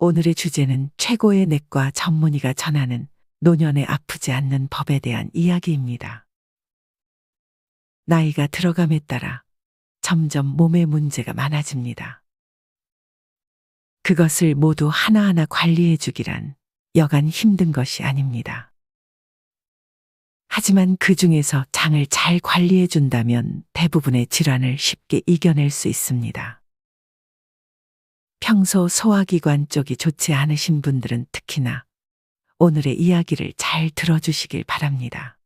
오늘의 주제는 최고의 내과 전문의가 전하는 노년에 아프지 않는 법에 대한 이야기입니다. 나이가 들어감에 따라 점점 몸에 문제가 많아집니다. 그것을 모두 하나하나 관리해 주기란 여간 힘든 것이 아닙니다. 하지만 그 중에서 장을 잘 관리해 준다면 대부분의 질환을 쉽게 이겨낼 수 있습니다. 평소 소화기관 쪽이 좋지 않으신 분들은 특히나 오늘의 이야기를 잘 들어주시길 바랍니다.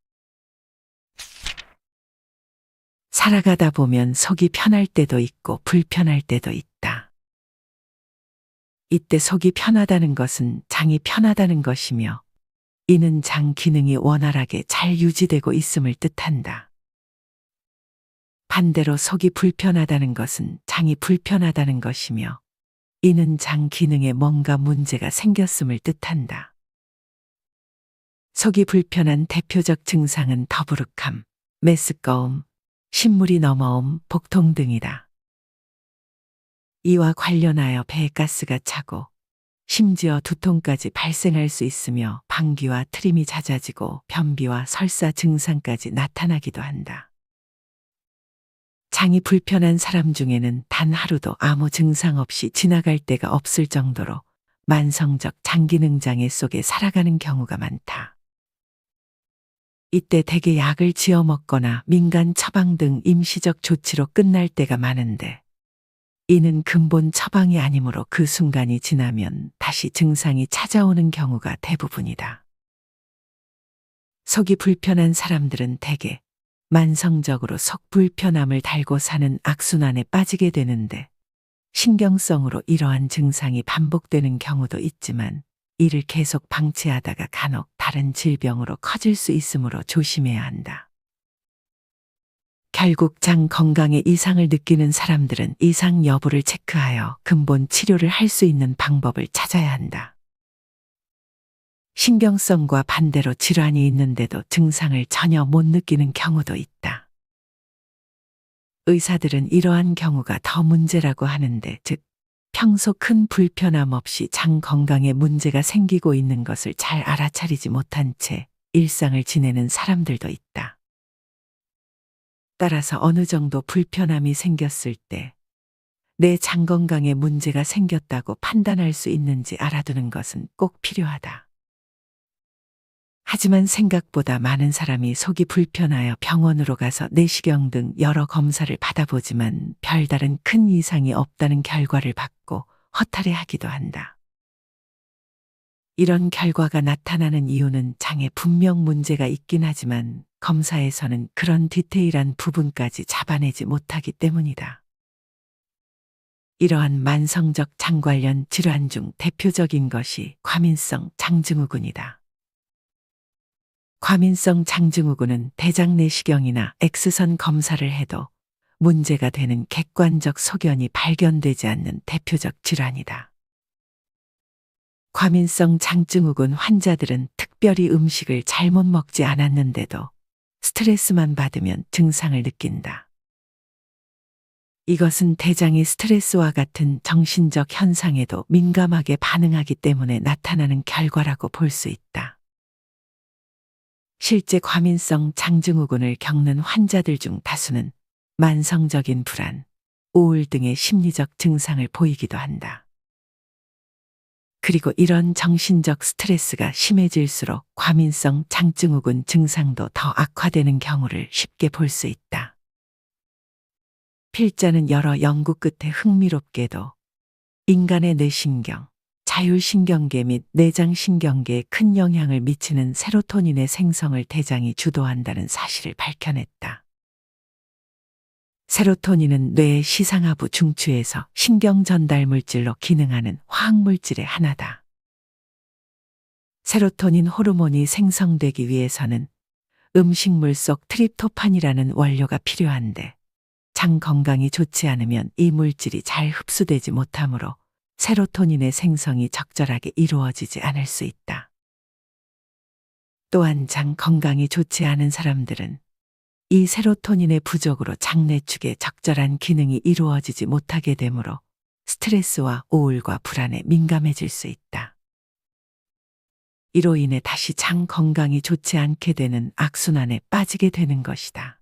살아가다 보면 속이 편할 때도 있고 불편할 때도 있다. 이때 속이 편하다는 것은 장이 편하다는 것이며 이는 장 기능이 원활하게 잘 유지되고 있음을 뜻한다. 반대로 속이 불편하다는 것은 장이 불편하다는 것이며 이는 장 기능에 뭔가 문제가 생겼음을 뜻한다. 속이 불편한 대표적 증상은 더부룩함, 메스꺼움, 신물이 넘어옴, 복통 등이다. 이와 관련하여 배에 가스가 차고 심지어 두통까지 발생할 수 있으며 방귀와 트림이 잦아지고 변비와 설사 증상까지 나타나기도 한다. 장이 불편한 사람 중에는 단 하루도 아무 증상 없이 지나갈 때가 없을 정도로 만성적 장기능 장애 속에 살아가는 경우가 많다. 이때 대개 약을 지어 먹거나 민간 처방 등 임시적 조치로 끝날 때가 많은데 이는 근본 처방이 아니므로 그 순간이 지나면 다시 증상이 찾아오는 경우가 대부분이다. 속이 불편한 사람들은 대개 만성적으로 속 불편함을 달고 사는 악순환에 빠지게 되는데 신경성으로 이러한 증상이 반복되는 경우도 있지만 이를 계속 방치하다가 간혹 다른 질병으로 커질 수 있으므로 조심해야 한다. 결국 장 건강에 이상을 느끼는 사람들은 이상 여부를 체크하여 근본 치료를 할 수 있는 방법을 찾아야 한다. 신경성과 반대로 질환이 있는데도 증상을 전혀 못 느끼는 경우도 있다. 의사들은 이러한 경우가 더 문제라고 하는데, 즉 평소 큰 불편함 없이 장 건강에 문제가 생기고 있는 것을 잘 알아차리지 못한 채 일상을 지내는 사람들도 있다. 따라서 어느 정도 불편함이 생겼을 때 내 장 건강에 문제가 생겼다고 판단할 수 있는지 알아두는 것은 꼭 필요하다. 하지만 생각보다 많은 사람이 속이 불편하여 병원으로 가서 내시경 등 여러 검사를 받아보지만 별다른 큰 이상이 없다는 결과를 받고 허탈해하기도 한다. 이런 결과가 나타나는 이유는 장에 분명 문제가 있긴 하지만 검사에서는 그런 디테일한 부분까지 잡아내지 못하기 때문이다. 이러한 만성적 장 관련 질환 중 대표적인 것이 과민성 장증후군이다. 과민성 장증후군은 대장 내시경이나 X선 검사를 해도 문제가 되는 객관적 소견이 발견되지 않는 대표적 질환이다. 과민성 장증후군 환자들은 특별히 음식을 잘못 먹지 않았는데도 스트레스만 받으면 증상을 느낀다. 이것은 대장이 스트레스와 같은 정신적 현상에도 민감하게 반응하기 때문에 나타나는 결과라고 볼 수 있다. 실제 과민성 장증후군을 겪는 환자들 중 다수는 만성적인 불안, 우울 등의 심리적 증상을 보이기도 한다. 그리고 이런 정신적 스트레스가 심해질수록 과민성 장증후군 증상도 더 악화되는 경우를 쉽게 볼 수 있다. 필자는 여러 연구 끝에 흥미롭게도 인간의 뇌신경, 자율신경계 및 내장신경계에 큰 영향을 미치는 세로토닌의 생성을 대장이 주도한다는 사실을 밝혀냈다. 세로토닌은 뇌의 시상하부 중추에서 신경 전달 물질로 기능하는 화학물질의 하나다. 세로토닌 호르몬이 생성되기 위해서는 음식물 속 트립토판이라는 원료가 필요한데 장 건강이 좋지 않으면 이 물질이 잘 흡수되지 못하므로 세로토닌의 생성이 적절하게 이루어지지 않을 수 있다. 또한 장 건강이 좋지 않은 사람들은 이 세로토닌의 부족으로 장내축의 적절한 기능이 이루어지지 못하게 되므로 스트레스와 우울과 불안에 민감해질 수 있다. 이로 인해 다시 장 건강이 좋지 않게 되는 악순환에 빠지게 되는 것이다.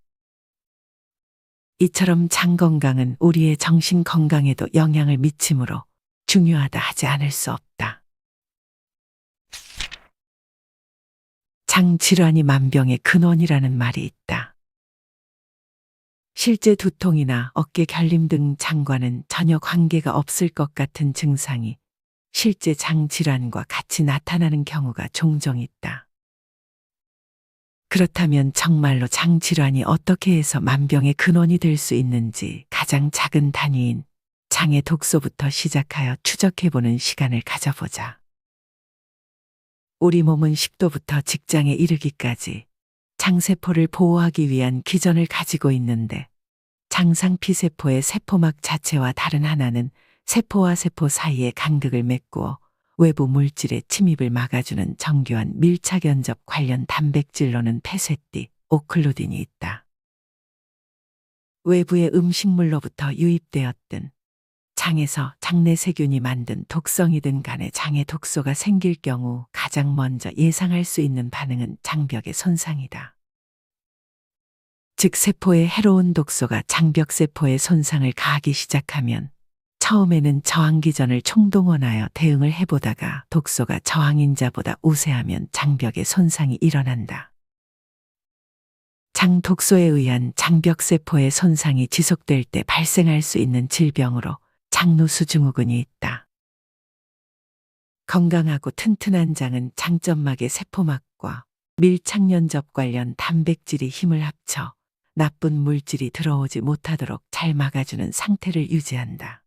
이처럼 장 건강은 우리의 정신 건강에도 영향을 미치므로 중요하다 하지 않을 수 없다. 장 질환이 만병의 근원이라는 말이 있다. 실제 두통이나 어깨 결림 등 장과는 전혀 관계가 없을 것 같은 증상이 실제 장 질환과 같이 나타나는 경우가 종종 있다. 그렇다면 정말로 장 질환이 어떻게 해서 만병의 근원이 될 수 있는지 가장 작은 단위인 장의 독소부터 시작하여 추적해보는 시간을 가져보자. 우리 몸은 식도부터 직장에 이르기까지 장세포를 보호하기 위한 기전을 가지고 있는데, 장상피세포의 세포막 자체와 다른 하나는 세포와 세포 사이에 간극을 메꾸어 외부 물질의 침입을 막아주는 정교한 밀착연접 관련 단백질로는 페세띠, 오클루딘이 있다. 외부의 음식물로부터 유입되었든 장에서 장내 세균이 만든 독성이든 간에 장에 독소가 생길 경우 가장 먼저 예상할 수 있는 반응은 장벽의 손상이다. 즉 세포에 해로운 독소가 장벽 세포에 손상을 가하기 시작하면 처음에는 저항기전을 총동원하여 대응을 해보다가 독소가 저항인자보다 우세하면 장벽의 손상이 일어난다. 장 독소에 의한 장벽 세포의 손상이 지속될 때 발생할 수 있는 질병으로 장누수증후군이 있다. 건강하고 튼튼한 장은 장점막의 세포막과 밀착연접 관련 단백질이 힘을 합쳐 나쁜 물질이 들어오지 못하도록 잘 막아주는 상태를 유지한다.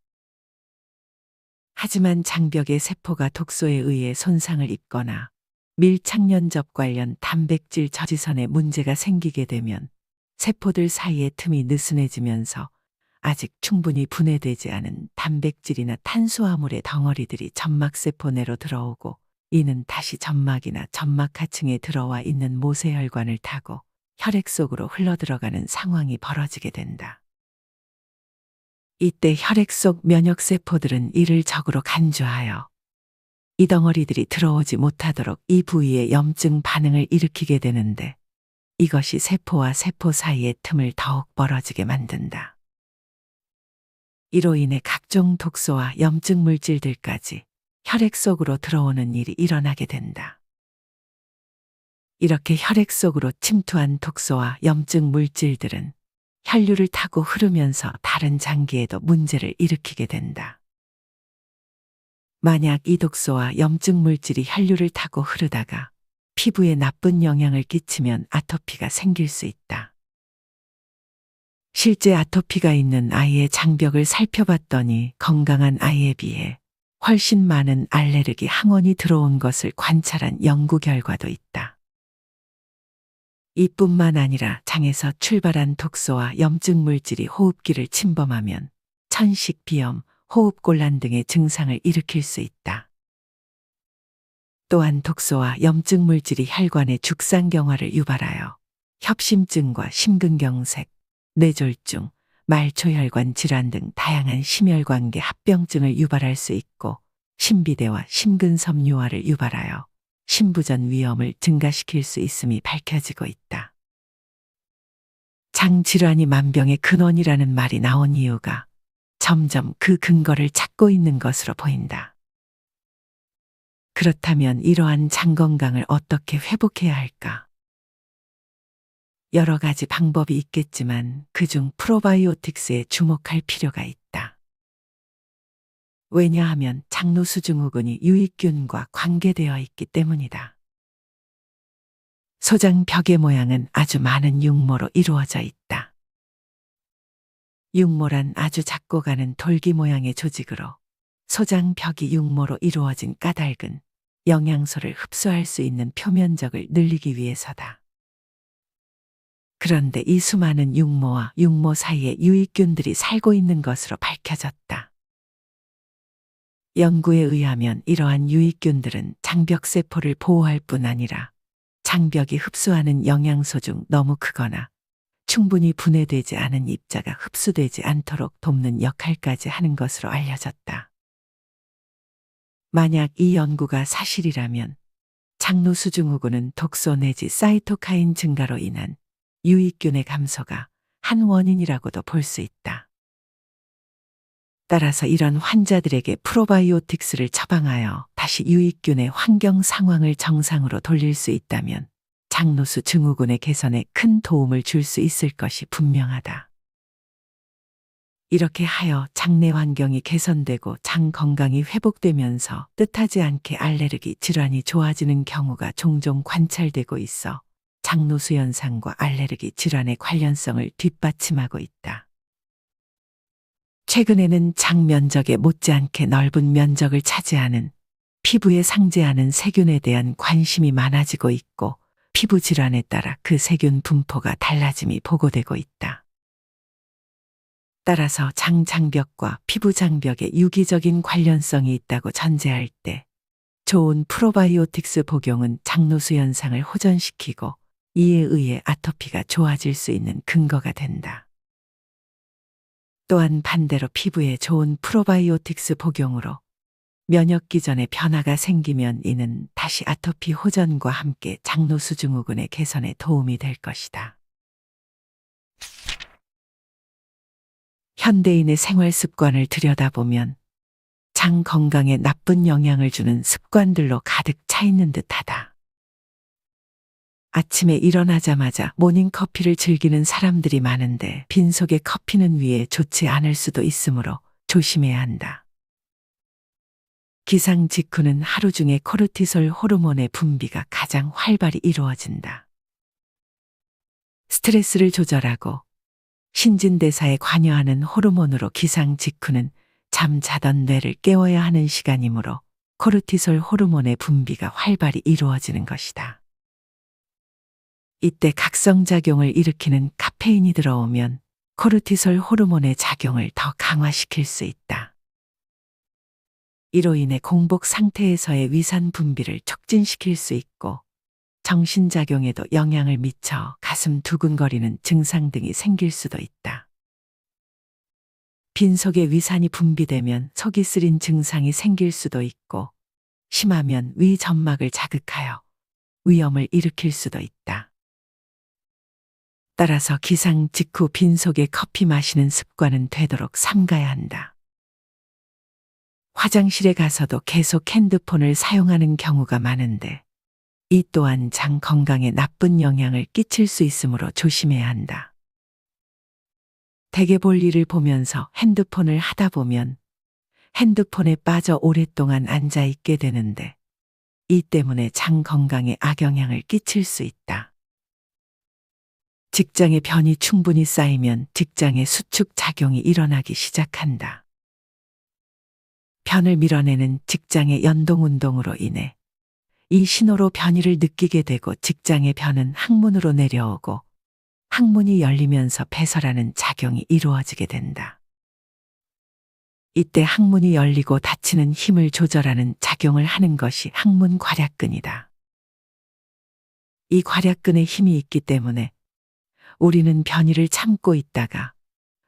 하지만 장벽의 세포가 독소에 의해 손상을 입거나 밀착연접 관련 단백질 저지선에 문제가 생기게 되면 세포들 사이의 틈이 느슨해지면서 아직 충분히 분해되지 않은 단백질이나 탄수화물의 덩어리들이 점막세포 내로 들어오고, 이는 다시 점막이나 점막하층에 들어와 있는 모세혈관을 타고 혈액 속으로 흘러들어가는 상황이 벌어지게 된다. 이때 혈액 속 면역세포들은 이를 적으로 간주하여 이 덩어리들이 들어오지 못하도록 이 부위에 염증 반응을 일으키게 되는데, 이것이 세포와 세포 사이의 틈을 더욱 벌어지게 만든다. 이로 인해 각종 독소와 염증 물질들까지 혈액 속으로 들어오는 일이 일어나게 된다. 이렇게 혈액 속으로 침투한 독소와 염증 물질들은 혈류를 타고 흐르면서 다른 장기에도 문제를 일으키게 된다. 만약 이 독소와 염증 물질이 혈류를 타고 흐르다가 피부에 나쁜 영향을 끼치면 아토피가 생길 수 있다. 실제 아토피가 있는 아이의 장벽을 살펴봤더니 건강한 아이에 비해 훨씬 많은 알레르기 항원이 들어온 것을 관찰한 연구 결과도 있다. 이뿐만 아니라 장에서 출발한 독소와 염증 물질이 호흡기를 침범하면 천식, 비염, 호흡곤란 등의 증상을 일으킬 수 있다. 또한 독소와 염증 물질이 혈관의 죽상경화를 유발하여 협심증과 심근경색, 뇌졸중, 말초혈관 질환 등 다양한 심혈관계 합병증을 유발할 수 있고, 심비대와 심근섬유화를 유발하여 심부전 위험을 증가시킬 수 있음이 밝혀지고 있다. 장 질환이 만병의 근원이라는 말이 나온 이유가 점점 그 근거를 찾고 있는 것으로 보인다. 그렇다면 이러한 장 건강을 어떻게 회복해야 할까? 여러 가지 방법이 있겠지만 그중 프로바이오틱스에 주목할 필요가 있다. 왜냐하면 장누수증후군이 유익균과 관계되어 있기 때문이다. 소장 벽의 모양은 아주 많은 육모로 이루어져 있다. 육모란 아주 작고 가는 돌기 모양의 조직으로 소장 벽이 육모로 이루어진 까닭은 영양소를 흡수할 수 있는 표면적을 늘리기 위해서다. 그런데 이 수많은 육모와 육모 사이에 유익균들이 살고 있는 것으로 밝혀졌다. 연구에 의하면 이러한 유익균들은 장벽세포를 보호할 뿐 아니라 장벽이 흡수하는 영양소 중 너무 크거나 충분히 분해되지 않은 입자가 흡수되지 않도록 돕는 역할까지 하는 것으로 알려졌다. 만약 이 연구가 사실이라면 장노수 증후군은 독소 내지 사이토카인 증가로 인한 유익균의 감소가 한 원인이라고도 볼 수 있다. 따라서 이런 환자들에게 프로바이오틱스를 처방하여 다시 유익균의 환경 상황을 정상으로 돌릴 수 있다면 장노수 증후군의 개선에 큰 도움을 줄 수 있을 것이 분명하다. 이렇게 하여 장내 환경이 개선되고 장 건강이 회복되면서 뜻하지 않게 알레르기 질환이 좋아지는 경우가 종종 관찰되고 있어 장노수 현상과 알레르기 질환의 관련성을 뒷받침하고 있다. 최근에는 장 면적에 못지않게 넓은 면적을 차지하는 피부에 상재하는 세균에 대한 관심이 많아지고 있고 피부 질환에 따라 그 세균 분포가 달라짐이 보고되고 있다. 따라서 장 장벽과 피부 장벽에 유기적인 관련성이 있다고 전제할 때 좋은 프로바이오틱스 복용은 장노수 현상을 호전시키고 이에 의해 아토피가 좋아질 수 있는 근거가 된다. 또한 반대로 피부에 좋은 프로바이오틱스 복용으로 면역 기전에 변화가 생기면 이는 다시 아토피 호전과 함께 장노수 증후군의 개선에 도움이 될 것이다. 현대인의 생활 습관을 들여다보면 장 건강에 나쁜 영향을 주는 습관들로 가득 차 있는 듯하다. 아침에 일어나자마자 모닝커피를 즐기는 사람들이 많은데 빈속의 커피는 위에 좋지 않을 수도 있으므로 조심해야 한다. 기상 직후는 하루 중에 코르티솔 호르몬의 분비가 가장 활발히 이루어진다. 스트레스를 조절하고 신진대사에 관여하는 호르몬으로 기상 직후는 잠자던 뇌를 깨워야 하는 시간이므로 코르티솔 호르몬의 분비가 활발히 이루어지는 것이다. 이때 각성작용을 일으키는 카페인이 들어오면 코르티솔 호르몬의 작용을 더 강화시킬 수 있다. 이로 인해 공복 상태에서의 위산 분비를 촉진시킬 수 있고 정신작용에도 영향을 미쳐 가슴 두근거리는 증상 등이 생길 수도 있다. 빈속에 위산이 분비되면 속이 쓰린 증상이 생길 수도 있고 심하면 위 점막을 자극하여 위염을 일으킬 수도 있다. 따라서 기상 직후 빈속에 커피 마시는 습관은 되도록 삼가야 한다. 화장실에 가서도 계속 핸드폰을 사용하는 경우가 많은데 이 또한 장 건강에 나쁜 영향을 끼칠 수 있으므로 조심해야 한다. 대개 볼일을 보면서 핸드폰을 하다 보면 핸드폰에 빠져 오랫동안 앉아 있게 되는데 이 때문에 장 건강에 악영향을 끼칠 수 있다. 직장에 변이 충분히 쌓이면 직장에 수축 작용이 일어나기 시작한다. 변을 밀어내는 직장의 연동 운동으로 인해 이 신호로 변이를 느끼게 되고 직장의 변은 항문으로 내려오고 항문이 열리면서 배설하는 작용이 이루어지게 된다. 이때 항문이 열리고 닫히는 힘을 조절하는 작용을 하는 것이 항문 괄약근이다. 이 괄약근에 힘이 있기 때문에 우리는 변이를 참고 있다가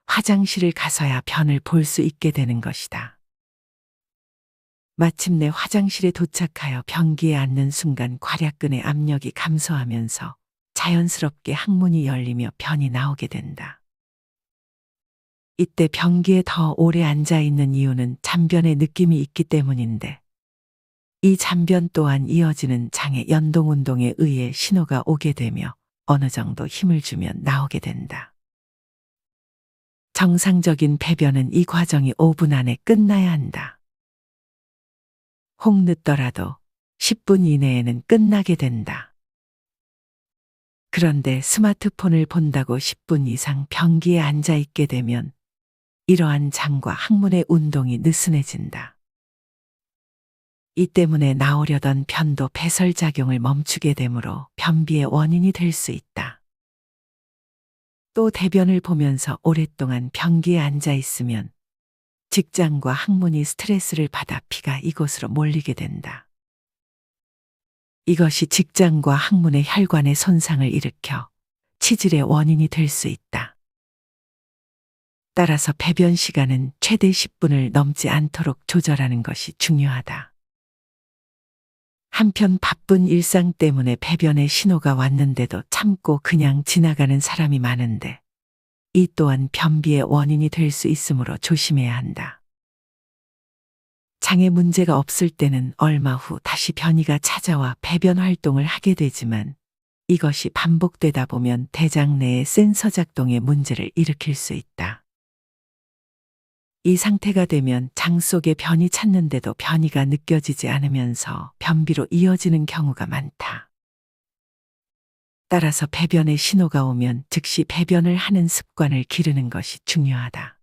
화장실을 가서야 변을 볼 수 있게 되는 것이다. 마침내 화장실에 도착하여 변기에 앉는 순간 괄약근의 압력이 감소하면서 자연스럽게 항문이 열리며 변이 나오게 된다. 이때 변기에 더 오래 앉아 있는 이유는 잠변의 느낌이 있기 때문인데 이 잠변 또한 이어지는 장의 연동 운동에 의해 신호가 오게 되며 어느 정도 힘을 주면 나오게 된다. 정상적인 배변은 이 과정이 5분 안에 끝나야 한다. 혹 늦더라도 10분 이내에는 끝나게 된다. 그런데 스마트폰을 본다고 10분 이상 변기에 앉아 있게 되면 이러한 장과 항문의 운동이 느슨해진다. 이 때문에 나오려던 변도 배설작용을 멈추게 되므로 변비의 원인이 될 수 있다. 또 대변을 보면서 오랫동안 변기에 앉아 있으면 직장과 항문이 스트레스를 받아 피가 이곳으로 몰리게 된다. 이것이 직장과 항문의 혈관에 손상을 일으켜 치질의 원인이 될 수 있다. 따라서 배변 시간은 최대 10분을 넘지 않도록 조절하는 것이 중요하다. 한편 바쁜 일상 때문에 배변의 신호가 왔는데도 참고 그냥 지나가는 사람이 많은데 이 또한 변비의 원인이 될 수 있으므로 조심해야 한다. 장에 문제가 없을 때는 얼마 후 다시 변이가 찾아와 배변 활동을 하게 되지만 이것이 반복되다 보면 대장 내의 센서 작동에 문제를 일으킬 수 있다. 이 상태가 되면 장 속에 변이 찾는데도 변이가 느껴지지 않으면서 변비로 이어지는 경우가 많다. 따라서 배변의 신호가 오면 즉시 배변을 하는 습관을 기르는 것이 중요하다.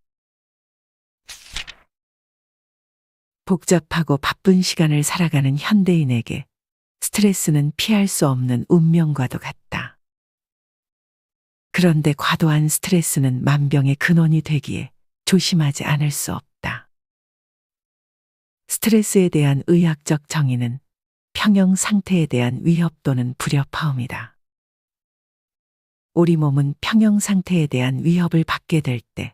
복잡하고 바쁜 시간을 살아가는 현대인에게 스트레스는 피할 수 없는 운명과도 같다. 그런데 과도한 스트레스는 만병의 근원이 되기에 조심하지 않을 수 없다. 스트레스에 대한 의학적 정의는 평형 상태에 대한 위협 또는 불협화음이다. 우리 몸은 평형 상태에 대한 위협을 받게 될 때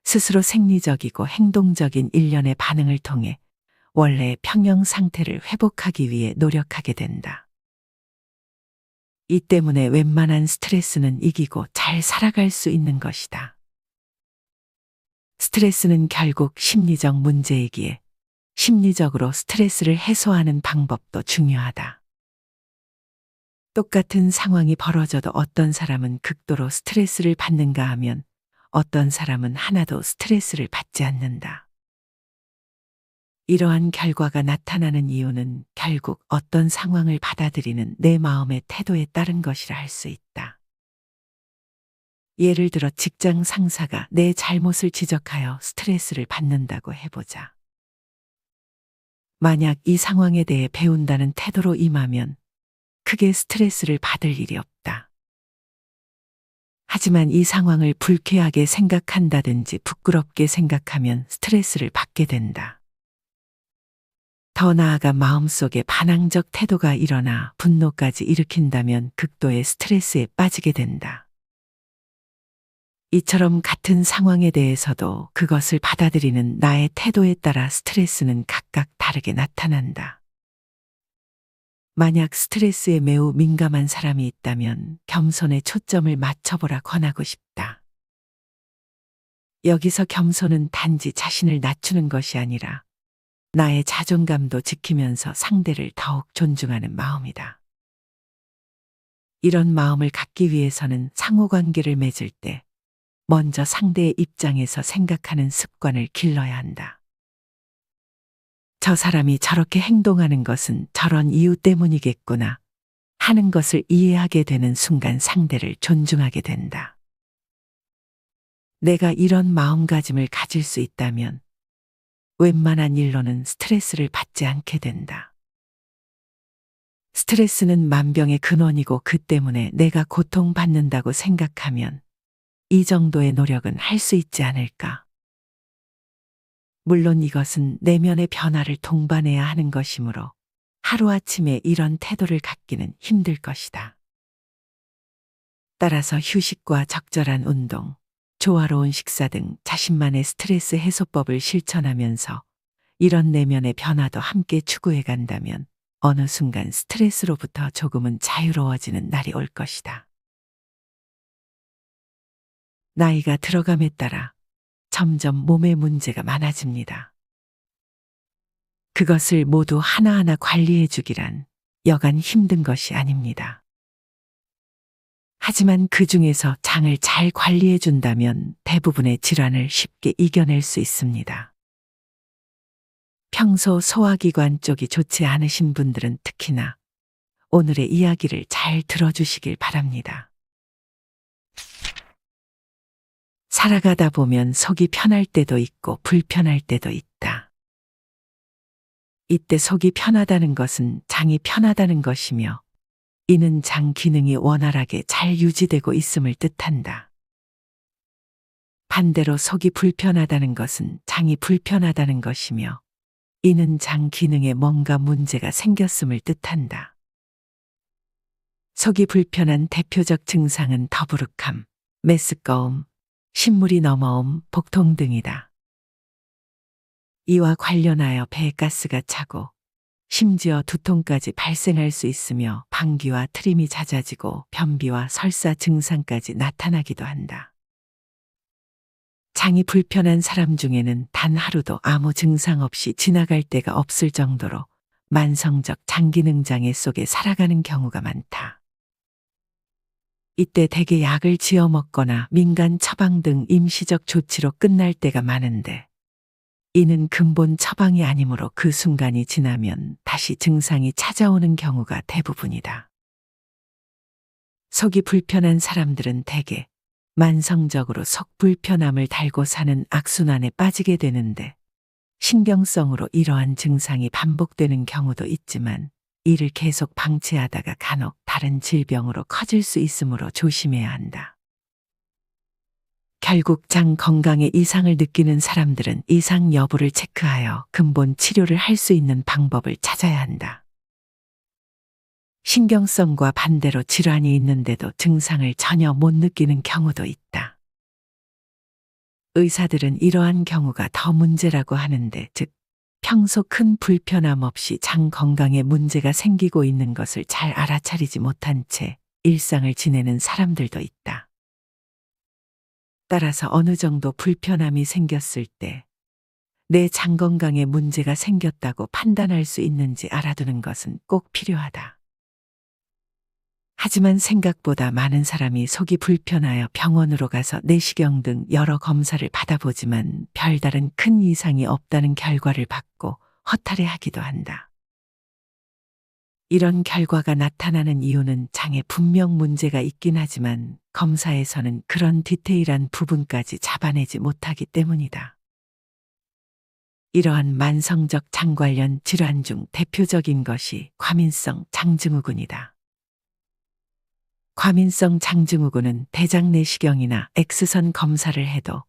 스스로 생리적이고 행동적인 일련의 반응을 통해 원래의 평형 상태를 회복하기 위해 노력하게 된다. 이 때문에 웬만한 스트레스는 이기고 잘 살아갈 수 있는 것이다. 스트레스는 결국 심리적 문제이기에 심리적으로 스트레스를 해소하는 방법도 중요하다. 똑같은 상황이 벌어져도 어떤 사람은 극도로 스트레스를 받는가 하면 어떤 사람은 하나도 스트레스를 받지 않는다. 이러한 결과가 나타나는 이유는 결국 어떤 상황을 받아들이는 내 마음의 태도에 따른 것이라 할 수 있다. 예를 들어 직장 상사가 내 잘못을 지적하여 스트레스를 받는다고 해보자. 만약 이 상황에 대해 배운다는 태도로 임하면 크게 스트레스를 받을 일이 없다. 하지만 이 상황을 불쾌하게 생각한다든지 부끄럽게 생각하면 스트레스를 받게 된다. 더 나아가 마음속에 반항적 태도가 일어나 분노까지 일으킨다면 극도의 스트레스에 빠지게 된다. 이처럼 같은 상황에 대해서도 그것을 받아들이는 나의 태도에 따라 스트레스는 각각 다르게 나타난다. 만약 스트레스에 매우 민감한 사람이 있다면 겸손에 초점을 맞춰보라 권하고 싶다. 여기서 겸손은 단지 자신을 낮추는 것이 아니라 나의 자존감도 지키면서 상대를 더욱 존중하는 마음이다. 이런 마음을 갖기 위해서는 상호관계를 맺을 때 먼저 상대의 입장에서 생각하는 습관을 길러야 한다. 저 사람이 저렇게 행동하는 것은 저런 이유 때문이겠구나 하는 것을 이해하게 되는 순간 상대를 존중하게 된다. 내가 이런 마음가짐을 가질 수 있다면 웬만한 일로는 스트레스를 받지 않게 된다. 스트레스는 만병의 근원이고 그 때문에 내가 고통받는다고 생각하면 이 정도의 노력은 할 수 있지 않을까. 물론 이것은 내면의 변화를 동반해야 하는 것이므로 하루아침에 이런 태도를 갖기는 힘들 것이다. 따라서 휴식과 적절한 운동, 조화로운 식사 등 자신만의 스트레스 해소법을 실천하면서 이런 내면의 변화도 함께 추구해 간다면 어느 순간 스트레스로부터 조금은 자유로워지는 날이 올 것이다. 나이가 들어감에 따라 점점 몸의 문제가 많아집니다. 그것을 모두 하나하나 관리해 주기란 여간 힘든 것이 아닙니다. 하지만 그 중에서 장을 잘 관리해 준다면 대부분의 질환을 쉽게 이겨낼 수 있습니다. 평소 소화기관 쪽이 좋지 않으신 분들은 특히나 오늘의 이야기를 잘 들어주시길 바랍니다. 살아가다 보면 속이 편할 때도 있고 불편할 때도 있다. 이때 속이 편하다는 것은 장이 편하다는 것이며 이는 장 기능이 원활하게 잘 유지되고 있음을 뜻한다. 반대로 속이 불편하다는 것은 장이 불편하다는 것이며 이는 장 기능에 뭔가 문제가 생겼음을 뜻한다. 속이 불편한 대표적 증상은 더부룩함, 메스꺼움, 신물이 넘어옴, 복통 등이다. 이와 관련하여 배에 가스가 차고 심지어 두통까지 발생할 수 있으며 방귀와 트림이 잦아지고 변비와 설사 증상까지 나타나기도 한다. 장이 불편한 사람 중에는 단 하루도 아무 증상 없이 지나갈 때가 없을 정도로 만성적 장기능장애 속에 살아가는 경우가 많다. 이때 대개 약을 지어 먹거나 민간 처방 등 임시적 조치로 끝날 때가 많은데 이는 근본 처방이 아니므로 그 순간이 지나면 다시 증상이 찾아오는 경우가 대부분이다. 속이 불편한 사람들은 대개 만성적으로 속 불편함을 달고 사는 악순환에 빠지게 되는데 신경성으로 이러한 증상이 반복되는 경우도 있지만 이를 계속 방치하다가 간혹 다른 질병으로 커질 수 있으므로 조심해야 한다. 결국 장 건강에 이상을 느끼는 사람들은 이상 여부를 체크하여 근본 치료를 할 수 있는 방법을 찾아야 한다. 신경성과 반대로 질환이 있는데도 증상을 전혀 못 느끼는 경우도 있다. 의사들은 이러한 경우가 더 문제라고 하는데, 즉 평소 큰 불편함 없이 장 건강에 문제가 생기고 있는 것을 잘 알아차리지 못한 채 일상을 지내는 사람들도 있다. 따라서 어느 정도 불편함이 생겼을 때 내 장 건강에 문제가 생겼다고 판단할 수 있는지 알아두는 것은 꼭 필요하다. 하지만 생각보다 많은 사람이 속이 불편하여 병원으로 가서 내시경 등 여러 검사를 받아보지만 별다른 큰 이상이 없다는 결과를 받고 허탈해하기도 한다. 이런 결과가 나타나는 이유는 장에 분명 문제가 있긴 하지만 검사에서는 그런 디테일한 부분까지 잡아내지 못하기 때문이다. 이러한 만성적 장 관련 질환 중 대표적인 것이 과민성 장증후군이다. 과민성 장증후군은 대장 내시경이나 X선 검사를 해도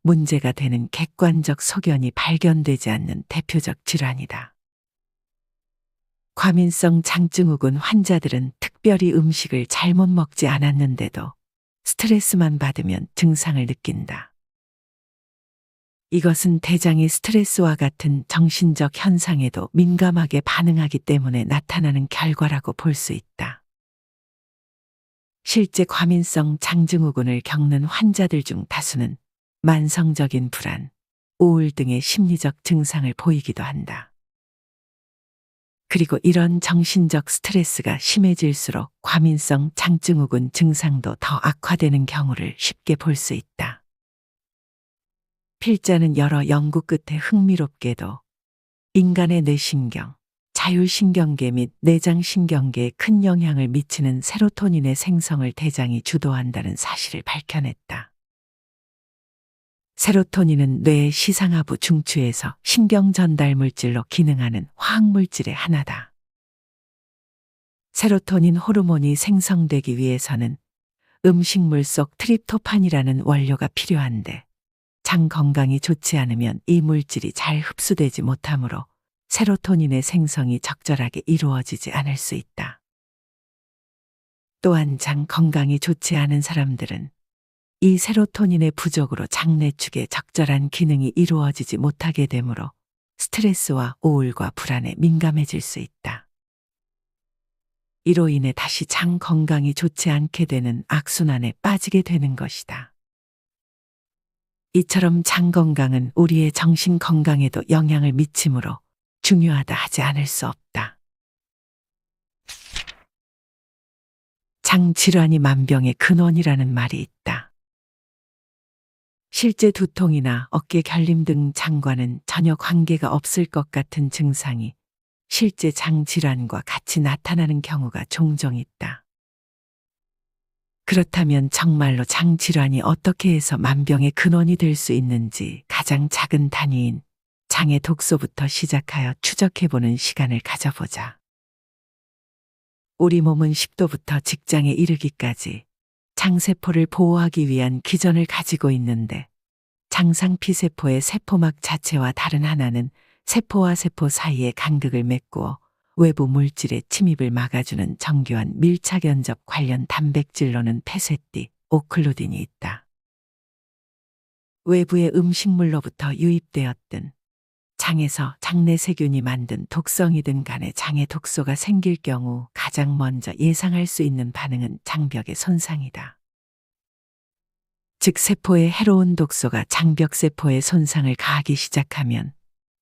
문제가 되는 객관적 소견이 발견되지 않는 대표적 질환이다. 과민성 장증후군 환자들은 특별히 음식을 잘못 먹지 않았는데도 스트레스만 받으면 증상을 느낀다. 이것은 대장이 스트레스와 같은 정신적 현상에도 민감하게 반응하기 때문에 나타나는 결과라고 볼 수 있다. 실제 과민성 장증후군을 겪는 환자들 중 다수는 만성적인 불안, 우울 등의 심리적 증상을 보이기도 한다. 그리고 이런 정신적 스트레스가 심해질수록 과민성 장증후군 증상도 더 악화되는 경우를 쉽게 볼 수 있다. 필자는 여러 연구 끝에 흥미롭게도 인간의 뇌신경, 자율신경계 및 내장신경계에 큰 영향을 미치는 세로토닌의 생성을 대장이 주도한다는 사실을 밝혀냈다. 세로토닌은 뇌의 시상하부 중추에서 신경 전달 물질로 기능하는 화학물질의 하나다. 세로토닌 호르몬이 생성되기 위해서는 음식물 속 트립토판이라는 원료가 필요한데 장 건강이 좋지 않으면 이 물질이 잘 흡수되지 못하므로 세로토닌의 생성이 적절하게 이루어지지 않을 수 있다. 또한 장 건강이 좋지 않은 사람들은 이 세로토닌의 부족으로 장내축의 적절한 기능이 이루어지지 못하게 되므로 스트레스와 우울과 불안에 민감해질 수 있다. 이로 인해 다시 장 건강이 좋지 않게 되는 악순환에 빠지게 되는 것이다. 이처럼 장 건강은 우리의 정신 건강에도 영향을 미치므로 중요하다 하지 않을 수 없다. 장 질환이 만병의 근원이라는 말이 있다. 실제 두통이나 어깨 결림 등 장과는 전혀 관계가 없을 것 같은 증상이 실제 장 질환과 같이 나타나는 경우가 종종 있다. 그렇다면 정말로 장 질환이 어떻게 해서 만병의 근원이 될 수 있는지 가장 작은 단위인 장의 독소부터 시작하여 추적해보는 시간을 가져보자. 우리 몸은 10도부터 직장에 이르기까지 장세포를 보호하기 위한 기전을 가지고 있는데 장상피세포의 세포막 자체와 다른 하나는 세포와 세포 사이에 간극을 메꾸어 외부 물질의 침입을 막아주는 정교한 밀착 연접 관련 단백질로는 페세띠, 오클루딘이 있다. 외부의 음식물로부터 유입되었든 장에서 장내 세균이 만든 독성이든 간에 장에 독소가 생길 경우 가장 먼저 예상할 수 있는 반응은 장벽의 손상이다. 즉 세포의 해로운 독소가 장벽 세포에 손상을 가하기 시작하면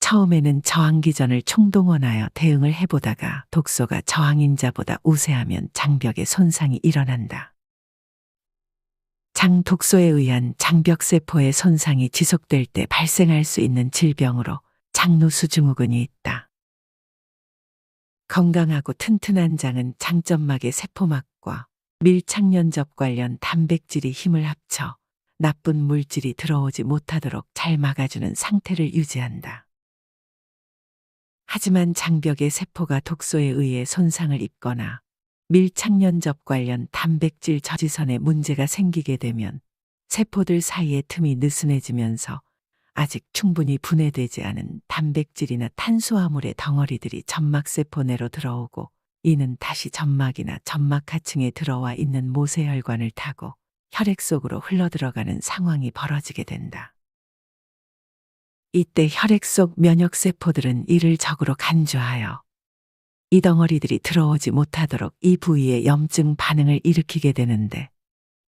처음에는 저항기전을 총동원하여 대응을 해보다가 독소가 저항인자보다 우세하면 장벽의 손상이 일어난다. 장 독소에 의한 장벽 세포의 손상이 지속될 때 발생할 수 있는 질병으로 장누수증후군이 있다. 건강하고 튼튼한 장은 장점막의 세포막과 밀착연접 관련 단백질이 힘을 합쳐 나쁜 물질이 들어오지 못하도록 잘 막아주는 상태를 유지한다. 하지만 장벽의 세포가 독소에 의해 손상을 입거나 밀착연접 관련 단백질 저지선에 문제가 생기게 되면 세포들 사이의 틈이 느슨해지면서 아직 충분히 분해되지 않은 단백질이나 탄수화물의 덩어리들이 점막세포 내로 들어오고 이는 다시 점막이나 점막하층에 들어와 있는 모세혈관을 타고 혈액 속으로 흘러들어가는 상황이 벌어지게 된다. 이때 혈액 속 면역세포들은 이를 적으로 간주하여 이 덩어리들이 들어오지 못하도록 이 부위에 염증 반응을 일으키게 되는데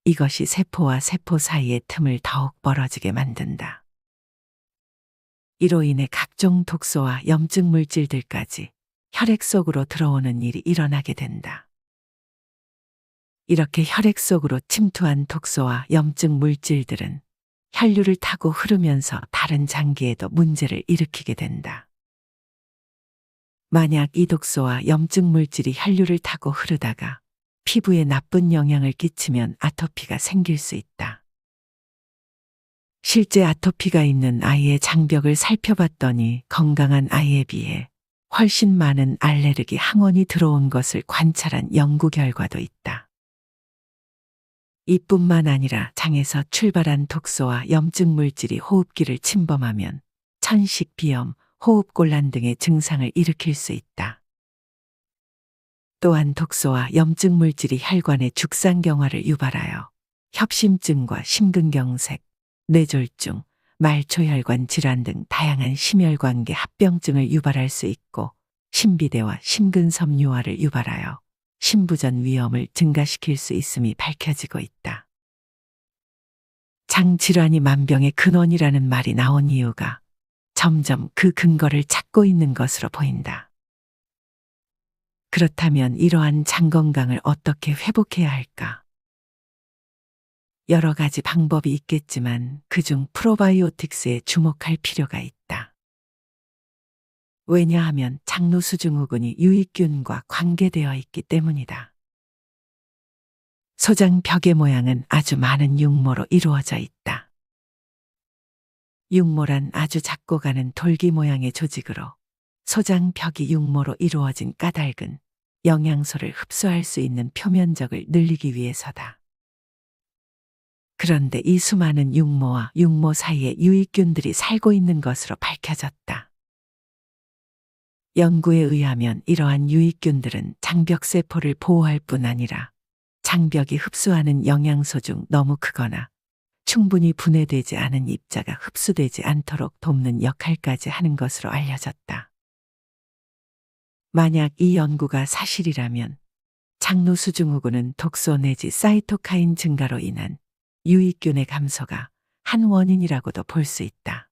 이것이 세포와 세포 사이의 틈을 더욱 벌어지게 만든다. 이로 인해 각종 독소와 염증 물질들까지 혈액 속으로 들어오는 일이 일어나게 된다. 이렇게 혈액 속으로 침투한 독소와 염증 물질들은 혈류를 타고 흐르면서 다른 장기에도 문제를 일으키게 된다. 만약 이 독소와 염증 물질이 혈류를 타고 흐르다가 피부에 나쁜 영향을 끼치면 아토피가 생길 수 있다. 실제 아토피가 있는 아이의 장벽을 살펴봤더니 건강한 아이에 비해 훨씬 많은 알레르기 항원이 들어온 것을 관찰한 연구 결과도 있다. 이뿐만 아니라 장에서 출발한 독소와 염증 물질이 호흡기를 침범하면 천식, 비염, 호흡곤란 등의 증상을 일으킬 수 있다. 또한 독소와 염증 물질이 혈관의 죽상경화를 유발하여 협심증과 심근경색, 뇌졸중, 말초혈관 질환 등 다양한 심혈관계 합병증을 유발할 수 있고 심비대와 심근섬유화를 유발하여 심부전 위험을 증가시킬 수 있음이 밝혀지고 있다. 장질환이 만병의 근원이라는 말이 나온 이유가 점점 그 근거를 찾고 있는 것으로 보인다. 그렇다면 이러한 장 건강을 어떻게 회복해야 할까? 여러 가지 방법이 있겠지만 그중 프로바이오틱스에 주목할 필요가 있다. 왜냐하면 장누수증후군이 유익균과 관계되어 있기 때문이다. 소장 벽의 모양은 아주 많은 육모로 이루어져 있다. 육모란 아주 작고 가는 돌기 모양의 조직으로 소장 벽이 육모로 이루어진 까닭은 영양소를 흡수할 수 있는 표면적을 늘리기 위해서다. 그런데 이 수많은 육모와 육모 사이에 유익균들이 살고 있는 것으로 밝혀졌다. 연구에 의하면 이러한 유익균들은 장벽세포를 보호할 뿐 아니라 장벽이 흡수하는 영양소 중 너무 크거나 충분히 분해되지 않은 입자가 흡수되지 않도록 돕는 역할까지 하는 것으로 알려졌다. 만약 이 연구가 사실이라면 장누수증후군은 독소 내지 사이토카인 증가로 인한 유익균의 감소가 한 원인이라고도 볼 수 있다.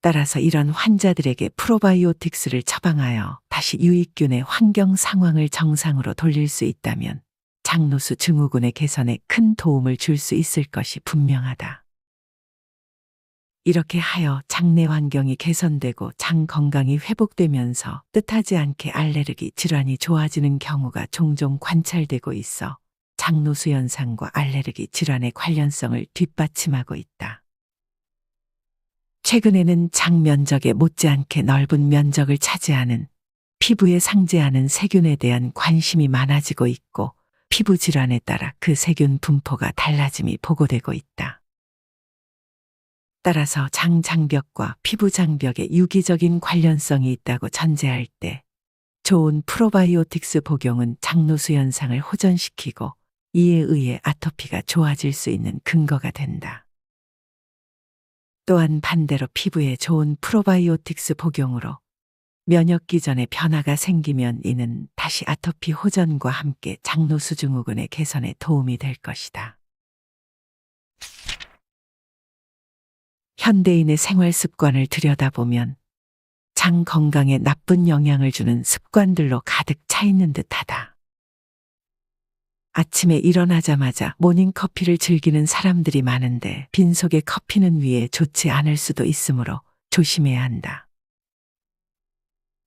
따라서 이런 환자들에게 프로바이오틱스를 처방하여 다시 유익균의 환경 상황을 정상으로 돌릴 수 있다면 장누수 증후군의 개선에 큰 도움을 줄 수 있을 것이 분명하다. 이렇게 하여 장내 환경이 개선되고 장 건강이 회복되면서 뜻하지 않게 알레르기 질환이 좋아지는 경우가 종종 관찰되고 있어 장누수 현상과 알레르기 질환의 관련성을 뒷받침하고 있다. 최근에는 장 면적에 못지않게 넓은 면적을 차지하는 피부에 상재하는 세균에 대한 관심이 많아지고 있고 피부 질환에 따라 그 세균 분포가 달라짐이 보고되고 있다. 따라서 장 장벽과 피부 장벽에 유기적인 관련성이 있다고 전제할 때 좋은 프로바이오틱스 복용은 장노수 현상을 호전시키고 이에 의해 아토피가 좋아질 수 있는 근거가 된다. 또한 반대로 피부에 좋은 프로바이오틱스 복용으로 면역 기전에 변화가 생기면 이는 다시 아토피 호전과 함께 장노수 증후군의 개선에 도움이 될 것이다. 현대인의 생활 습관을 들여다보면 장 건강에 나쁜 영향을 주는 습관들로 가득 차 있는 듯하다. 아침에 일어나자마자 모닝커피를 즐기는 사람들이 많은데 빈속의 커피는 위에 좋지 않을 수도 있으므로 조심해야 한다.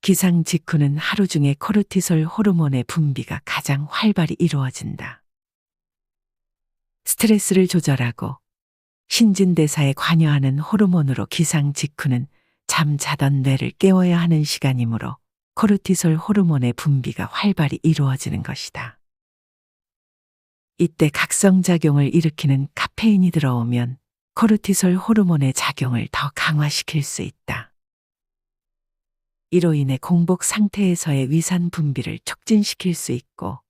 기상 직후는 하루 중에 코르티솔 호르몬의 분비가 가장 활발히 이루어진다. 스트레스를 조절하고 신진대사에 관여하는 호르몬으로 기상 직후는 잠자던 뇌를 깨워야 하는 시간이므로 코르티솔 호르몬의 분비가 활발히 이루어지는 것이다. 이때 각성작용을 일으키는 카페인이 들어오면 코르티솔 호르몬의 작용을 더 강화시킬 수 있다. 이로 인해 공복 상태에서의 위산 분비를 촉진시킬 수 있고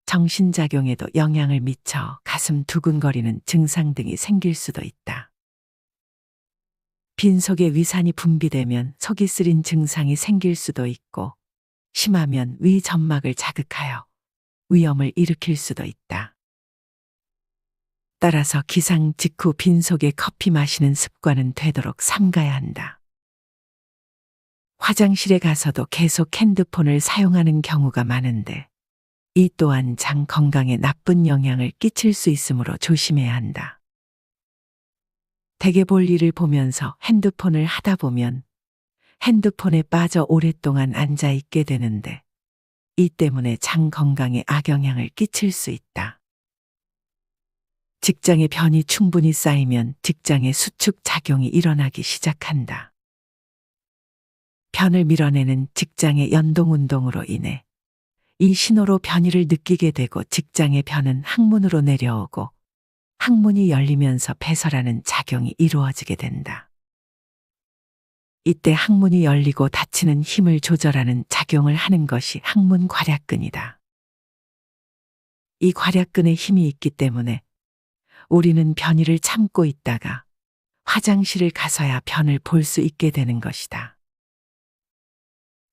정신작용에도 영향을 미쳐 가슴 두근거리는 증상 등이 생길 수도 있다. 빈속에 위산이 분비되면 속이 쓰린 증상이 생길 수도 있고 심하면 위 점막을 자극하여 위염을 일으킬 수도 있다. 따라서 기상 직후 빈속에 커피 마시는 습관은 되도록 삼가야 한다. 화장실에 가서도 계속 핸드폰을 사용하는 경우가 많은데 이 또한 장 건강에 나쁜 영향을 끼칠 수 있으므로 조심해야 한다. 대개 볼 일을 보면서 핸드폰을 하다 보면 핸드폰에 빠져 오랫동안 앉아 있게 되는데 이 때문에 장 건강에 악영향을 끼칠 수 있다. 직장의 변이 충분히 쌓이면 직장의 수축 작용이 일어나기 시작한다. 변을 밀어내는 직장의 연동운동으로 인해 이 신호로 변이를 느끼게 되고 직장의 변은 항문으로 내려오고 항문이 열리면서 배설하는 작용이 이루어지게 된다. 이때 항문이 열리고 닫히는 힘을 조절하는 작용을 하는 것이 항문 괄약근이다. 이 괄약근에 힘이 있기 때문에 우리는 변이를 참고 있다가 화장실을 가서야 변을 볼 수 있게 되는 것이다.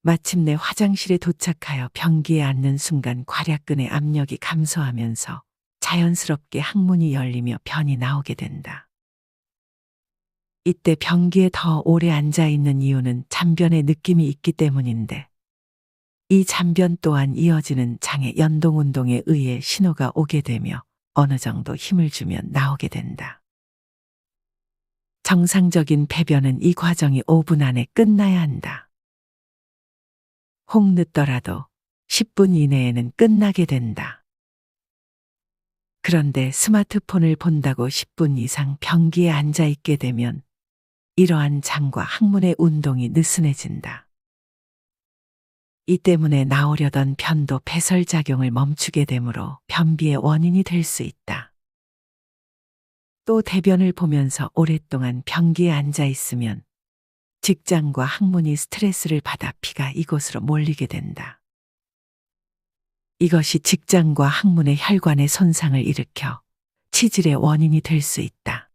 마침내 화장실에 도착하여 변기에 앉는 순간 괄약근의 압력이 감소하면서 자연스럽게 항문이 열리며 변이 나오게 된다. 이때 변기에 더 오래 앉아 있는 이유는 잔변의 느낌이 있기 때문인데 이 잔변 또한 이어지는 장의 연동운동에 의해 신호가 오게 되며 어느 정도 힘을 주면 나오게 된다. 정상적인 배변은 이 과정이 5분 안에 끝나야 한다. 혹 늦더라도 10분 이내에는 끝나게 된다. 그런데 스마트폰을 본다고 10분 이상 변기에 앉아 있게 되면 이러한 장과 항문의 운동이 느슨해진다. 이 때문에 나오려던 변도 배설작용을 멈추게 되므로 변비의 원인이 될 수 있다. 또 대변을 보면서 오랫동안 변기에 앉아 있으면 직장과 항문이 스트레스를 받아 피가 이곳으로 몰리게 된다. 이것이 직장과 항문의 혈관의 손상을 일으켜 치질의 원인이 될 수 있다.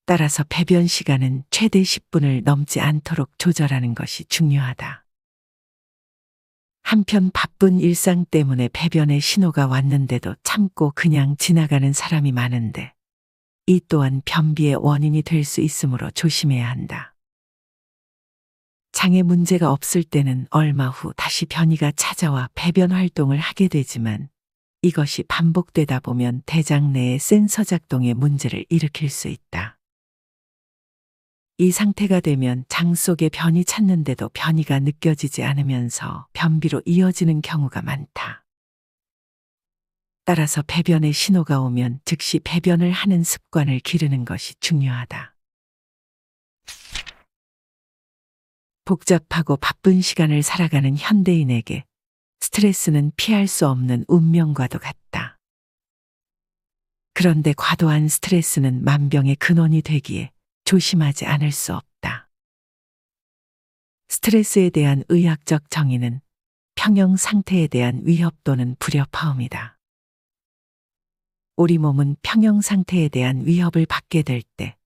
따라서 배변 시간은 최대 10분을 넘지 않도록 조절하는 것이 중요하다. 한편 바쁜 일상 때문에 배변의 신호가 왔는데도 참고 그냥 지나가는 사람이 많은데 이 또한 변비의 원인이 될 수 있으므로 조심해야 한다. 장에 문제가 없을 때는 얼마 후 다시 변이가 찾아와 배변 활동을 하게 되지만 이것이 반복되다 보면 대장 내의 센서 작동에 문제를 일으킬 수 있다. 이 상태가 되면 장 속에 변이 찾는데도 변이가 느껴지지 않으면서 변비로 이어지는 경우가 많다. 따라서 배변에 신호가 오면 즉시 배변을 하는 습관을 기르는 것이 중요하다. 복잡하고 바쁜 시간을 살아가는 현대인에게 스트레스는 피할 수 없는 운명과도 같다. 그런데 과도한 스트레스는 만병의 근원이 되기에 조심하지 않을 수 없다. 스트레스에 대한 의학적 정의는 평형 상태에 대한 위협 또는 불협화음이다. 우리 몸은 평형 상태에 대한 위협을 받게 될 때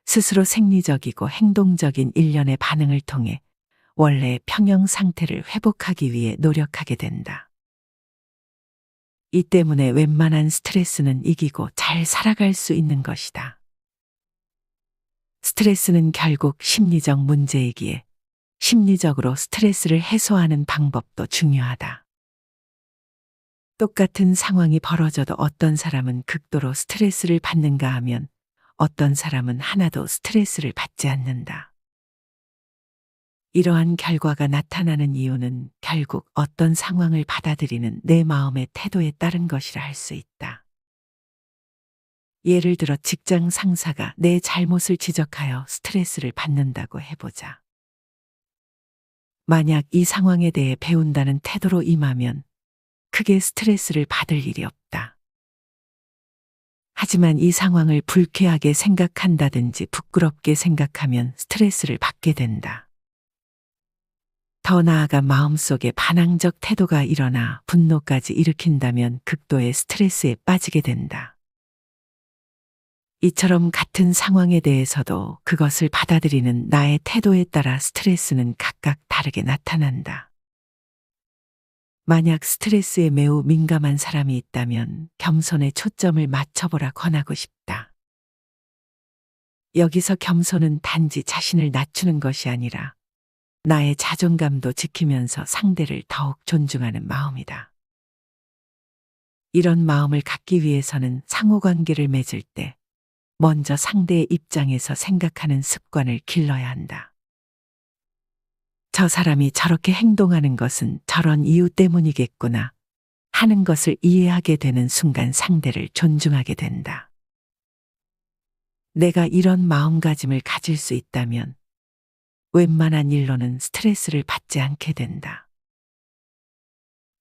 스스로 생리적이고 행동적인 일련의 반응을 통해 원래의 평형 상태를 회복하기 위해 노력하게 된다. 이 때문에 웬만한 스트레스는 이기고 잘 살아갈 수 있는 것이다. 스트레스는 결국 심리적 문제이기에 심리적으로 스트레스를 해소하는 방법도 중요하다. 똑같은 상황이 벌어져도 어떤 사람은 극도로 스트레스를 받는가 하면 어떤 사람은 하나도 스트레스를 받지 않는다. 이러한 결과가 나타나는 이유는 결국 어떤 상황을 받아들이는 내 마음의 태도에 따른 것이라 할 수 있다. 예를 들어 직장 상사가 내 잘못을 지적하여 스트레스를 받는다고 해보자. 만약 이 상황에 대해 배운다는 태도로 임하면 크게 스트레스를 받을 일이 없다. 하지만 이 상황을 불쾌하게 생각한다든지 부끄럽게 생각하면 스트레스를 받게 된다. 더 나아가 마음속에 반항적 태도가 일어나 분노까지 일으킨다면 극도의 스트레스에 빠지게 된다. 이처럼 같은 상황에 대해서도 그것을 받아들이는 나의 태도에 따라 스트레스는 각각 다르게 나타난다. 만약 스트레스에 매우 민감한 사람이 있다면 겸손에 초점을 맞춰보라 권하고 싶다. 여기서 겸손은 단지 자신을 낮추는 것이 아니라 나의 자존감도 지키면서 상대를 더욱 존중하는 마음이다. 이런 마음을 갖기 위해서는 상호관계를 맺을 때 먼저 상대의 입장에서 생각하는 습관을 길러야 한다. 저 사람이 저렇게 행동하는 것은 저런 이유 때문이겠구나 하는 것을 이해하게 되는 순간 상대를 존중하게 된다. 내가 이런 마음가짐을 가질 수 있다면 웬만한 일로는 스트레스를 받지 않게 된다.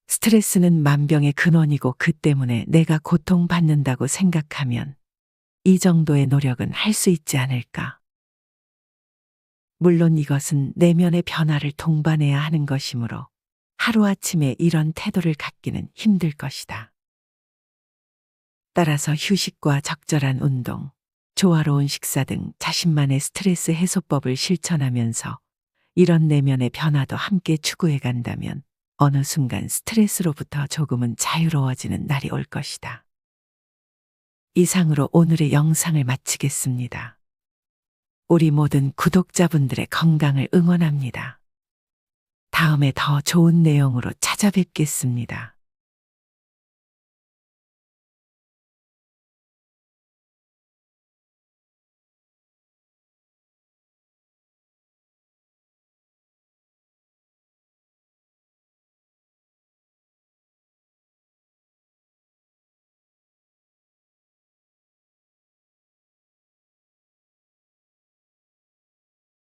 스트레스는 만병의 근원이고 그 때문에 내가 고통받는다고 생각하면 이 정도의 노력은 할 수 있지 않을까? 물론 이것은 내면의 변화를 동반해야 하는 것이므로 하루아침에 이런 태도를 갖기는 힘들 것이다. 따라서 휴식과 적절한 운동, 조화로운 식사 등 자신만의 스트레스 해소법을 실천하면서 이런 내면의 변화도 함께 추구해 간다면 어느 순간 스트레스로부터 조금은 자유로워지는 날이 올 것이다. 이상으로 오늘의 영상을 마치겠습니다. 우리 모든 구독자분들의 건강을 응원합니다. 다음에 더 좋은 내용으로 찾아뵙겠습니다.